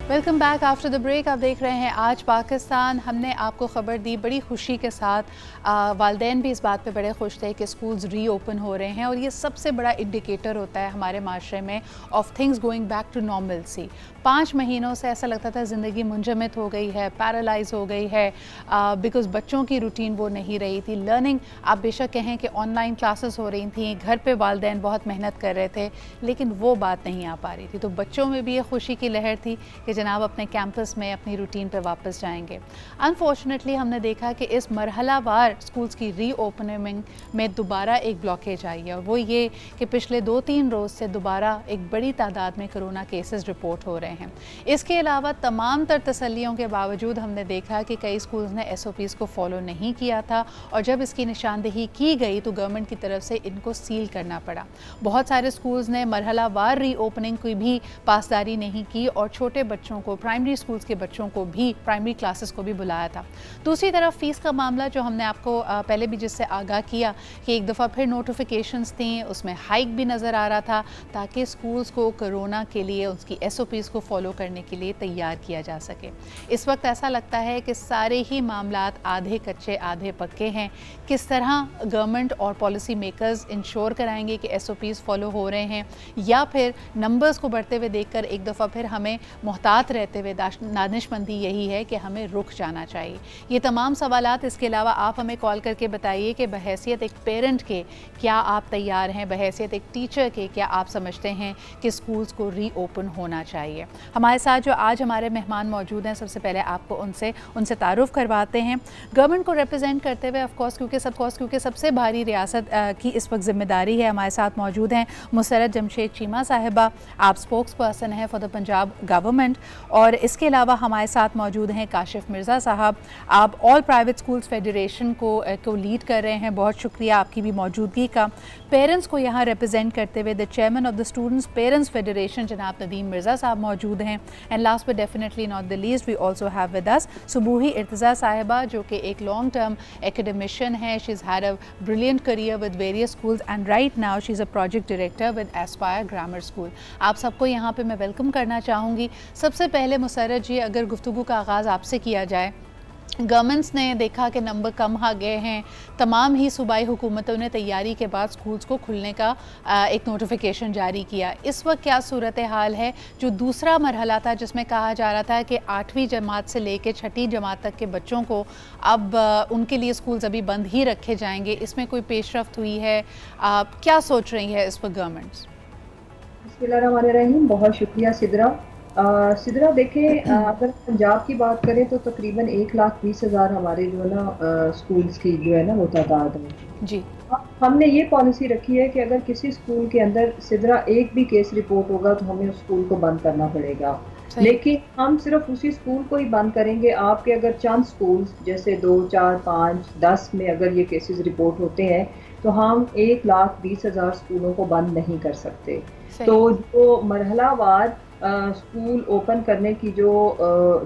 Welcome back after the break. आप देख रहे हैं आज पाकिस्तान। हमने आपको ख़बर दी बड़ी खुशी के साथ, वालिदैन भी इस बात पे बड़े खुश थे कि स्कूल्स रीओपन हो रहे हैं और ये सबसे बड़ा इंडिकेटर होता है हमारे माशरे में of things going back to normalcy. 5 महीनों से ऐसा लगता था ज़िंदगी मुंजमद हो गई है, पैरालाइज हो गई है, बिकॉज़ बच्चों की रूटीन वो नहीं रही थी। लर्निंग आप बेशक कहें कि ऑनलाइन क्लासेस हो रही थी, घर पे वालिदैन बहुत मेहनत कर रहे थे, लेकिन वो बात नहीं आ पा रही थी। तो बच्चों में भी ये खुशी की लहर थी कि जनाब अपने कैंपस में अपनी रूटीन पे वापस जाएंगे। अनफॉर्चुनेटली हमने देखा कि इस मरहलावार स्कूल्स की रीओपनिंग में दोबारा एक ब्लॉकेज आई है, और वो ये कि पिछले 2-3 रोज़ से दोबारा एक बड़ी तादाद में कोरोना केसेस रिपोर्ट हो रहे हैं। इसके अलावा तमाम तर तसल्लियों के बावजूद हमने देखा कि कई स्कूल्स ने SOPs को फॉलो नहीं किया था, और जब इसकी निशानदेही की गई तो गवर्नमेंट की तरफ से इनको सील करना पड़ा। बहुत सारे स्कूल्स ने मरहलावार रीओपनिंग की भी पासदारी नहीं की और छोटे बच्चों को, प्राइमरी स्कूल्स के बच्चों को भी, प्राइमरी क्लासेस को भी बुलाया था। दूसरी तरफ फ़ीस का मामला, जो हमने आपको पहले भी जिससे आगाह किया कि एक दफ़ा फिर नोटिफिकेशंस थी, उसमें हाइक भी नज़र आ रहा था ताकि स्कूल्स को कोरोना के लिए उसकी SOPs को फॉलो करने के लिए तैयार किया जा सके। इस वक्त ऐसा लगता है कि सारे ही मामलात आधे कच्चे आधे पक्के हैं। किस तरह गवर्नमेंट और पॉलिसी मेकर्स इंश्योर कराएंगे कि SOPs फॉलो हो रहे हैं, या फिर नंबर्स को बढ़ते हुए देखकर एक दफ़ा फिर हमें मोहतात रहते हुए दानिशमंदी यही है कि हमें रुक जाना चाहिए। ये तमाम सवालात, इसके अलावा आप हमें कॉल करके बताइए कि बहैसियत एक पेरेंट के क्या आप तैयार हैं, बहैसियत एक टीचर के क्या आप समझते हैं कि स्कूल्स को रीओपन होना चाहिए। हमारे साथ जो आज हमारे मेहमान मौजूद हैं, सबसे पहले आपको उनसे तारुफ करवाते हैं। गवर्नमेंट को रिप्रेजेंट करते हुए ऑफकोर्स क्योंकि सबसे भारी रियासत की इस वक्त जिम्मेदारी है, हमारे साथ मौजूद हैं मुसर्रत जमशेद चीमा साहिबा। आप स्पोक्स पर्सन हैं फॉर द पंजाब गवर्नमेंट, और इसके अलावा हमारे साथ मौजूद हैं काशिफ मिर्ज़ा साहब। आप ऑल प्राइवेट स्कूल्स फेडरेशन को लीड कर रहे हैं, बहुत शुक्रिया आपकी भी मौजूदगी का। पेरेंट्स को यहाँ रिप्रेजेंट करते हुए the chairman of the students parents federation जनाब नदीम मिर्ज़ा साहब मौजूद हैं। And last but definitely not the least, we also have with us Subuhi Irtiza साहिबा, जो कि एक लॉन्ग टर्म एकेडमिशियन है। She is had a brilliant career with various schools and right now she is a project director with Aspire Grammar School. आप सबको यहाँ पे मैं वेलकम करना चाहूँगी। सबसे पहले मुसर्रत जी, अगर गुफ्तगू का आगाज़ आपसे किया जाए, गवर्नमेंट्स ने देखा कि नंबर कम आ गए हैं, तमाम ही सूबाई हुकूमतों ने तैयारी के बाद स्कूल्स को खुलने का एक नोटिफिकेशन जारी किया। इस वक्त क्या सूरत हाल है? जो दूसरा मरहला था जिसमें कहा जा रहा था कि 8वीं जमात से लेकर छठी जमात तक के बच्चों को अब उनके लिए स्कूल्स अभी बंद ही रखे जाएंगे, इसमें कोई पेशरफ्त हुई है? क्या सोच रही है इस पर गवर्नमेंट्स? बिस्मिल्लाहिर्रहमानिर्रहीम। बहुत शुक्रिया सिदरा। देखें, अगर पंजाब की बात करें तो तकरीबन 1,20,000 हमारे जो है ना स्कूल्स की जो है ना वो तादाद है जी। हमने ये पॉलिसी रखी है कि अगर किसी स्कूल के अंदर सिदरा एक भी केस रिपोर्ट होगा तो हमें उस स्कूल को बंद करना पड़ेगा। लेकिन हम सिर्फ उसी स्कूल को ही बंद करेंगे। आपके अगर चंद स्कूल्स जैसे 2, 4, 5, 10 में अगर ये केसेस रिपोर्ट होते हैं तो हम 1,20,000 स्कूलों को बंद नहीं कर सकते। तो जो मरहलावार स्कूल ओपन करने की जो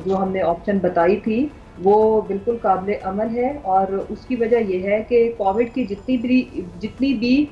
हमने ऑप्शन बताई थी वो बिल्कुल काबिल अमल है, और उसकी वजह यह है कि कोविड की जितनी भी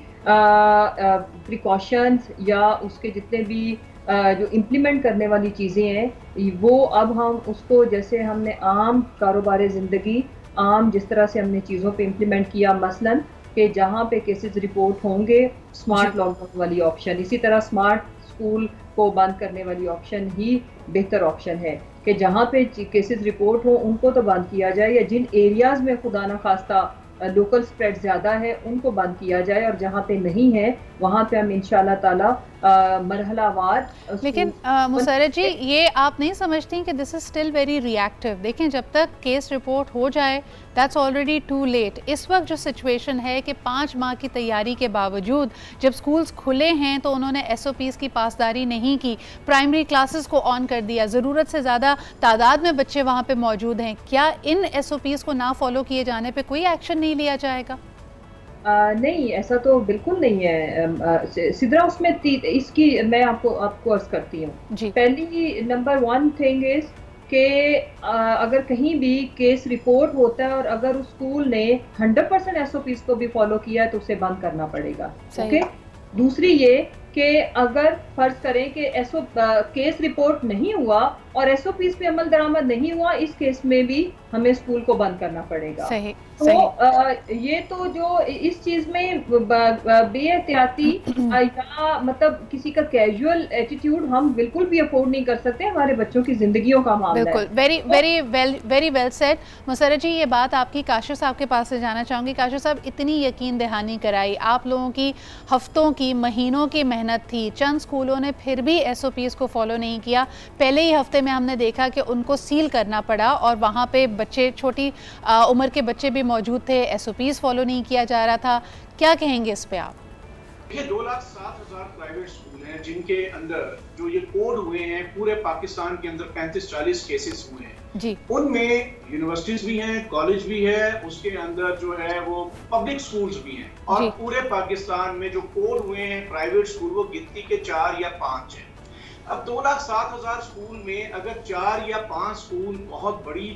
प्रिकॉशंस या उसके जितने भी जो इम्प्लीमेंट करने वाली चीज़ें हैं वो अब हम उसको, जैसे हमने आम कारोबार ज़िंदगी आम जिस तरह से हमने चीज़ों पे इम्प्लीमेंट किया, मसलन कि जहाँ पे केसेस रिपोर्ट होंगे स्मार्ट लॉकडाउन वाली ऑप्शन, इसी तरह स्मार्ट स्कूल को बंद करने वाली ऑप्शन ही बेहतर ऑप्शन है कि जहाँ पे केसेस रिपोर्ट हो उनको तो बंद किया जाए, या जिन एरियाज में खुदा ना खास्ता लोकल स्प्रेड ज़्यादा है उनको बंद किया जाए, और जहाँ पे नहीं है वहाँ पे हम इंशाल्लाह ताला मरहलावार। लेकिन मुसर्रत जी, ये आप नहीं समझती कि this is still very reactive? देखें, जब तक केस रिपोर्ट हो जाए दैट्स ऑलरेडी टू लेट। इस वक्त जो सिचुएशन है कि 5 माह की तैयारी के बावजूद जब स्कूल्स खुले हैं तो उन्होंने SOPs की पासदारी नहीं की, प्राइमरी क्लासेस को ऑन कर दिया, ज़रूरत से ज़्यादा तादाद में बच्चे वहाँ पे मौजूद हैं। क्या इन SOPs को ना फॉलो किए जाने पे कोई एक्शन नहीं लिया जाएगा? नहीं, ऐसा तो बिल्कुल नहीं है सिदरा। उसमें इसकी मैं आपको अर्ज करती हूँ। पहली नंबर 1 थिंग इज कि अगर कहीं भी केस रिपोर्ट होता है और अगर उस स्कूल ने 100% SOPs को भी फॉलो किया है तो उसे बंद करना पड़ेगा। ओके। दूसरी ये कि अगर फर्ज करें कि केस रिपोर्ट नहीं हुआ और एसओपीज पे अमल दरामद नहीं हुआ, इस केस में भी हमें स्कूल को बंद करना पड़ेगा। सही तो सही। ये तो जो इस चीज में बेएहतियाती या मतलब किसी का कैजुअल एटीट्यूड हम बिल्कुल भी अफोर्ड नहीं कर सकते, हमारे बच्चों की जिंदगियों का मामला बिल्कुल, है। Very well said. Musarrat ji, ये बात आपकी काशिफ साहब के पास से जाना चाहूँगी। काशिफ साहब, इतनी यकीन दहानी कराई, आप लोगों की हफ्तों की, महीनों की मेहनत थी, चंद स्कूलों ने फिर भी एसओपीज़ को फॉलो नहीं किया। पहले ही हफ्ते में हमने देखा कि उनको सील करना पड़ा और वहाँ पे बच्चे, छोटी उम्र के बच्चे भी मौजूद थे, एसओपीज़ फॉलो नहीं किया जा रहा था। क्या कहेंगे इस पे आप? देखिए, 2,07,000 प्राइवेट स्कूल हैं जिनके अंदर जो ये कोड हुए हैं, पूरे पाकिस्तान के अंदर 35-40 केसेस हुए हैं जी। उनमें यूनिवर्सिटीज भी हैं, कॉलेज भी है, उसके अंदर जो है वो पब्लिक स्कूल्स भी हैं, और पूरे पाकिस्तान में जो कोड हुए हैं प्राइवेट स्कूल, वो गिनती के 4 या 5 हैं। अब 2,07,000 स्कूल में अगर 4 या 5 स्कूल बहुत बड़ी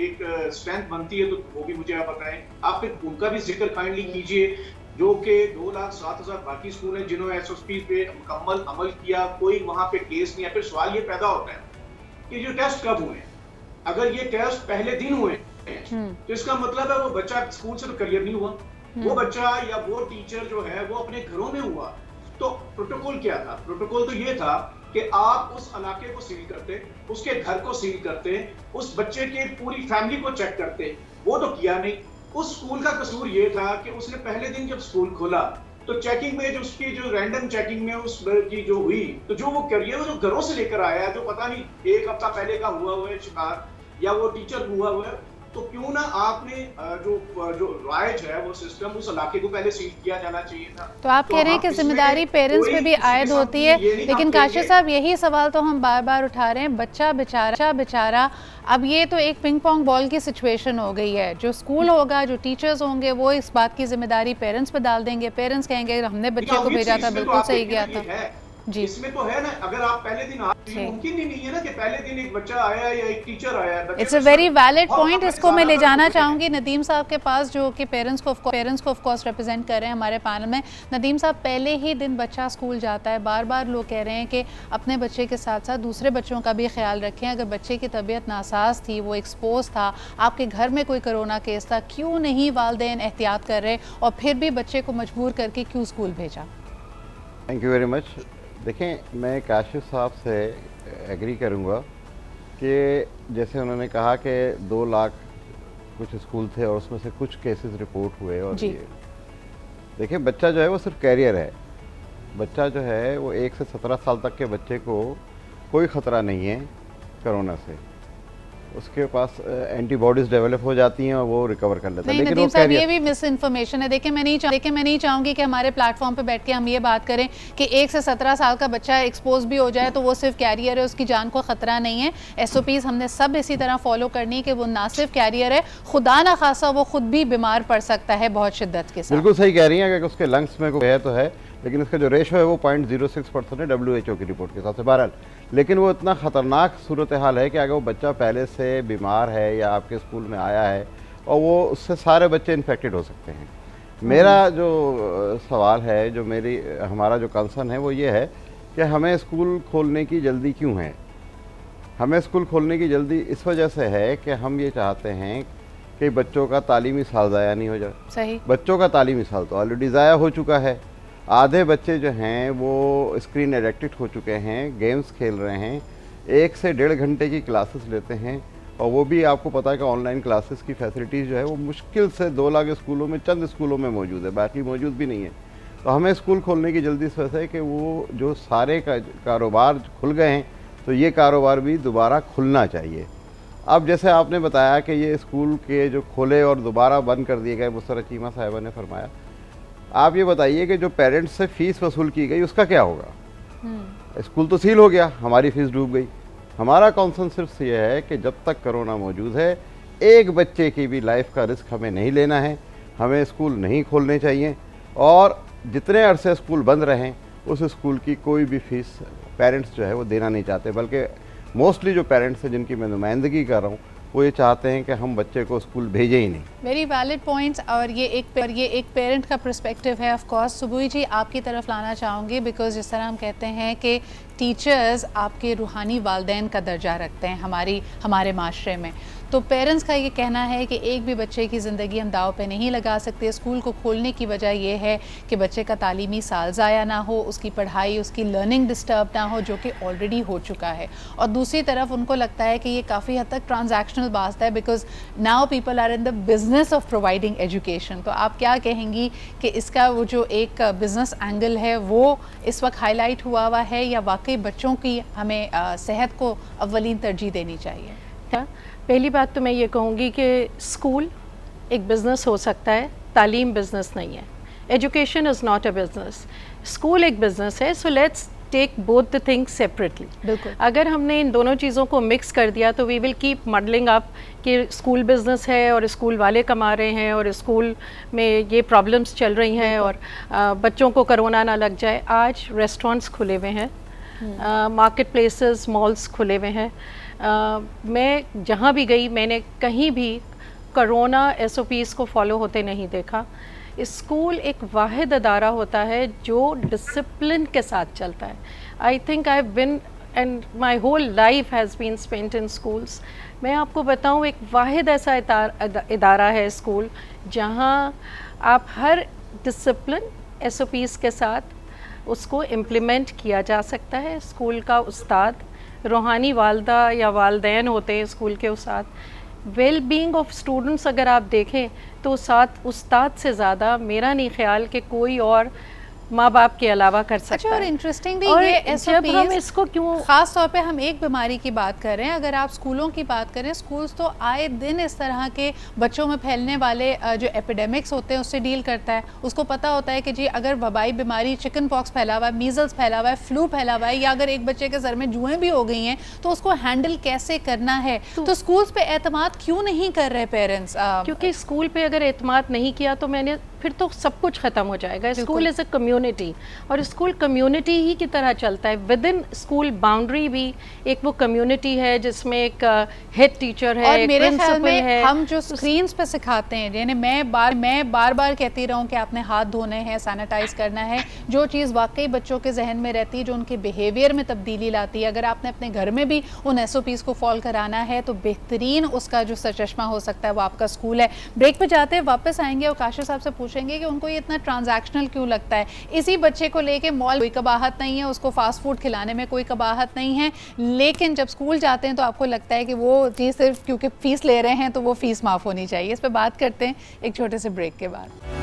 एक स्ट्रेंथ बनती है, तो वो भी मुझे आप बताएं। आप फिर उनका भी जिक्र काइंडली कीजिए, जो कि 2,07,000 बाकी स्कूल हैं जिन्होंने एसओपी पे मुकम्मल अमल किया, कोई वहां पे केस नहीं है। फिर सवाल ये पैदा होता है कि जो टेस्ट कब हुए हैं? अगर ये टेस्ट पहले दिन हुए तो इसका मतलब है वो बच्चा स्कूल से तो क्लियर नहीं हुआ, वो बच्चा या वो टीचर जो है वो अपने घरों में हुआ। तो प्रोटोकॉल क्या था? प्रोटोकॉल तो ये था कि आप उस इलाके को सील करते, उसके घर को सील करते, उस बच्चे की पूरी फैमिली को चेक करते। वो तो किया नहीं। उस स्कूल का कसूर ये था कि उसने पहले दिन जब स्कूल खोला तो चेकिंग में जो उसकी जो रैंडम चेकिंग में उस की जो हुई, तो जो वो करियर वो जो घरों से लेकर आया है, जो पता नहीं 1 हफ्ता पहले का हुआ है शिकार, या वो टीचर हुआ है, तो क्यों ना आपने जो राइज है वो सिस्टम उस इलाके को पहले सील किया जाना चाहिए था। तो आप कह रहे हैं कि जिम्मेदारी पेरेंट्स पे भी आयद होती है, लेकिन काशिफ साहब, यही सवाल तो हम बार बार उठा रहे हैं। बच्चा बेचारा, अब ये तो एक पिंग पोंग बॉल की सिचुएशन हो गई है। जो स्कूल होगा, जो टीचर्स होंगे, वो इस बात की जिम्मेदारी पेरेंट्स पे डाल देंगे। पेरेंट्स कहेंगे हमने बच्चे को भेजा था, बिल्कुल सही गया था। जी, इसमें तो है ना, अगर आप पहले दिन मुमकिन ही नहीं है ना कि पहले दिन एक बच्चा आया या एक टीचर आया। It's a very valid point. इसको मैं ले जाना चाहूँगी नदीम साहब के पास, जो कि पेरेंट्स को ऑफ कोर्स रिप्रेजेंट कर रहे हैं हमारे पैनल में। नदीम साहब, पहले ही दिन बच्चा स्कूल जाता है, बार बार लोग कह रहे हैं कि अपने बच्चे के साथ साथ दूसरे बच्चों का भी ख्याल रखें। अगर बच्चे की तबीयत नासाज थी, वो एक्सपोज था, आपके घर में कोई कोरोना केस था, क्यों नहीं वालिदैन एहतियात कर रहे और फिर भी बच्चे को मजबूर करके क्यों स्कूल भेजा? Thank you very much. देखें, मैं काशिफ साहब से एग्री करूंगा कि जैसे उन्होंने कहा कि 2 लाख कुछ स्कूल थे और उसमें से कुछ केसेस रिपोर्ट हुए, और ये देखिए, बच्चा जो है वो सिर्फ कैरियर है। बच्चा जो है वो 1 से 17 साल तक के बच्चे को कोई ख़तरा नहीं है कोरोना से। उसके पास एंटीबॉडीज डेवलप हो जाती हैं और वो रिकवर कर लेता है। लेकिन नदीम साहब, ये भी मिस इन्फॉर्मेशन है। देखिए, मैं नहीं चाहूँगी कि हमारे प्लेटफॉर्म पे बैठ के हम ये बात करें कि 1 से 17 साल का बच्चा एक्सपोज भी हो जाए तो वो सिर्फ कैरियर है, उसकी जान को ख़तरा नहीं है। एसओपीज़ हमने सब इसी तरह फॉलो करनी है कि वो ना सिर्फ कैरियर है, खुदा ना खासा वो खुद भी बीमार पड़ सकता है बहुत शिद्दत के साथ। बिल्कुल सही कह रही हैं कि उसके लंग्स में कोई है तो है, लेकिन इसका जो रेशो है वो 0.06% है WHO की रिपोर्ट के हिसाब से। बहरहाल, लेकिन वो इतना ख़तरनाक सूरत हाल है कि अगर वो बच्चा पहले से बीमार है या आपके स्कूल में आया है, और वो उससे सारे बच्चे इन्फेक्टेड हो सकते हैं। मेरा जो सवाल है, जो हमारा जो कंसर्न है, वो ये है कि हमें स्कूल खोलने की जल्दी क्यों है। हमें स्कूल खोलने की जल्दी इस वजह से है कि हम ये चाहते हैं कि बच्चों का तालीमी साल ज़ाया नहीं हो जाए। सही। बच्चों का तालीमी साल तो ऑलरेडी ज़ाया हो चुका है। आधे बच्चे जो हैं वो स्क्रीन एडिक्टेड हो चुके हैं, गेम्स खेल रहे हैं, 1 से 1.5 घंटे की क्लासेस लेते हैं, और वो भी आपको पता है कि ऑनलाइन क्लासेस की फैसिलिटीज़ जो है वो मुश्किल से 2 लाख स्कूलों में, चंद स्कूलों में मौजूद है, बाकी मौजूद भी नहीं है। तो हमें स्कूल खोलने की जल्दी इस वजह से कि वो जो सारे कारोबार खुल गए हैं, तो ये कारोबार भी दोबारा खुलना चाहिए। अब जैसे आपने बताया कि ये स्कूल के जो खोले और दोबारा बंद कर दिए गए, मुसर्रत चीमा साहिबा ने फरमाया, आप ये बताइए कि जो पेरेंट्स से फ़ीस वसूल की गई उसका क्या होगा? स्कूल तो सील हो गया, हमारी फ़ीस डूब गई। हमारा कॉन्सर्न सिर्फ ये है कि जब तक कोरोना मौजूद है, एक बच्चे की भी लाइफ का रिस्क हमें नहीं लेना है, हमें स्कूल नहीं खोलने चाहिए, और जितने अरसे स्कूल बंद रहें उस स्कूल की कोई भी फ़ीस पेरेंट्स जो है वो देना नहीं चाहते। बल्कि मोस्टली जो पेरेंट्स हैं जिनकी मैं नुमाइंदगी कर रहा हूँ, वो ये चाहते हैं कि हम बच्चे को स्कूल भेजें ही नहीं। वेरी वैलिड पॉइंट्स, और ये एक पेरेंट का पर्सपेक्टिव है। ऑफ कोर्स सुबुई जी आपकी तरफ लाना चाहूँगी, बिकॉज जिस तरह हम कहते हैं कि टीचर्स आपके रूहानी वालदैन का दर्जा रखते हैं हमारे माशरे में, तो पेरेंट्स का ये कहना है कि एक भी बच्चे की ज़िंदगी हम दाव पे नहीं लगा सकते। स्कूल को खोलने की वजह यह है कि बच्चे का तालीमी साल ज़ाया ना हो, उसकी पढ़ाई, उसकी लर्निंग डिस्टर्ब ना हो, जो कि ऑलरेडी हो चुका है। और दूसरी तरफ उनको लगता है कि ये काफ़ी हद तक ट्रांजैक्शनल बात है, because now people are in the business of providing education. तो आप क्या कहेंगी कि इसका वो जो एक बिज़नेस एंगल है वो इस वक्त हाईलाइट हुआ है, या वाकई बच्चों की हमें सेहत को अव्वलीन तरजीह देनी चाहिए? पहली बात तो मैं ये कहूँगी कि स्कूल एक बिज़नेस हो सकता है, तालीम बिज़नेस नहीं है। Education is not a business, school एक बिज़नेस है। So let's take both the things separately. बिल्कुल। अगर हमने इन दोनों चीज़ों को मिक्स कर दिया तो we will keep muddling up कि स्कूल बिज़नेस है और स्कूल वाले कमा रहे हैं और स्कूल में ये प्रॉब्लम्स चल रही हैं और बच्चों को कोरोना ना लग जाए। आज रेस्टोरेंट्स खुले हुए हैं, मार्केट प्लेसेस, मॉल्स खुले हुए हैं। मैं जहाँ भी गई मैंने कहीं भी कोरोना SOPs को फॉलो होते नहीं देखा। स्कूल एक वाहिद अदारा होता है जो डिसिप्लिन के साथ चलता है। I think I have been and my whole life has been spent in schools. मैं आपको बताऊँ, एक वाहिद ऐसा इदारा है स्कूल जहाँ आप हर डिसिप्लिन SOPs के साथ उसको इम्प्लीमेंट किया जा सकता है। स्कूल का उस्ताद, रूहानी वालदा या वालदैन होते हैं स्कूल के उस्ताद। वेल बीइंग ऑफ स्टूडेंट्स अगर आप देखें तो उस्ताद से ज़्यादा मेरा नहीं ख्याल कि कोई और माँ बाप के अलावा कर सकता है। और इंटरेस्टिंगली और ये जब हम इसको क्यों ख़ास तौर पे हम एक बीमारी की बात कर रहे हैं, अगर आप स्कूलों की बात करें, स्कूल्स तो आए दिन इस तरह के बच्चों में फैलने वाले जो एपिडेमिक्स होते हैं उससे डील करता है। उसको पता होता है कि जी अगर वबाई बीमारी, चिकन पॉक्स फैला हुआ है, मीजल्स फैला हुआ है, फ्लू फैला हुआ है, या अगर एक बच्चे के सर में जुएँ भी हो गई हैं तो उसको हैंडल कैसे करना है। तो स्कूल्स पे एतमाद क्यों नहीं कर रहे पेरेंट्स? क्योंकि स्कूल पे अगर एतमाद नहीं किया तो फिर तो सब कुछ ख़त्म हो जाएगा। स्कूल इज़ अ कम्युनिटी और स्कूल कम्युनिटी ही की तरह चलता है। विद इन स्कूल बाउंड्री भी एक वो कम्युनिटी है जिसमें एक हेड टीचर है, और मेरे ख्याल में है। हम जो स्क्रीन्स पे सिखाते हैं, यानी मैं बार बार कहती रहूँ कि आपने हाथ धोने हैं, सैनिटाइज करना है, जो चीज़ वाकई बच्चों के जहन में रहती है, जो उनके बिहेवियर में तब्दीली लाती है, अगर आपने अपने घर में भी उन SOPs को फॉलो कराना है तो बेहतरीन उसका जो सरचश्मा हो सकता है वो आपका स्कूल है। ब्रेक पे जाते हैं, वापस आएंगे और काशिफ साहब से पूछेंगे कि उनको ये इतना ट्रांजैक्शनल क्यों लगता है। इसी बच्चे को लेके मॉल कोई कबाहत नहीं है, उसको फास्ट फूड खिलाने में कोई कबाहत नहीं है, लेकिन जब स्कूल जाते हैं तो आपको लगता है कि वो चीज़ सिर्फ क्योंकि फ़ीस ले रहे हैं तो वो फ़ीस माफ़ होनी चाहिए। इस पर बात करते हैं एक छोटे से ब्रेक के बाद।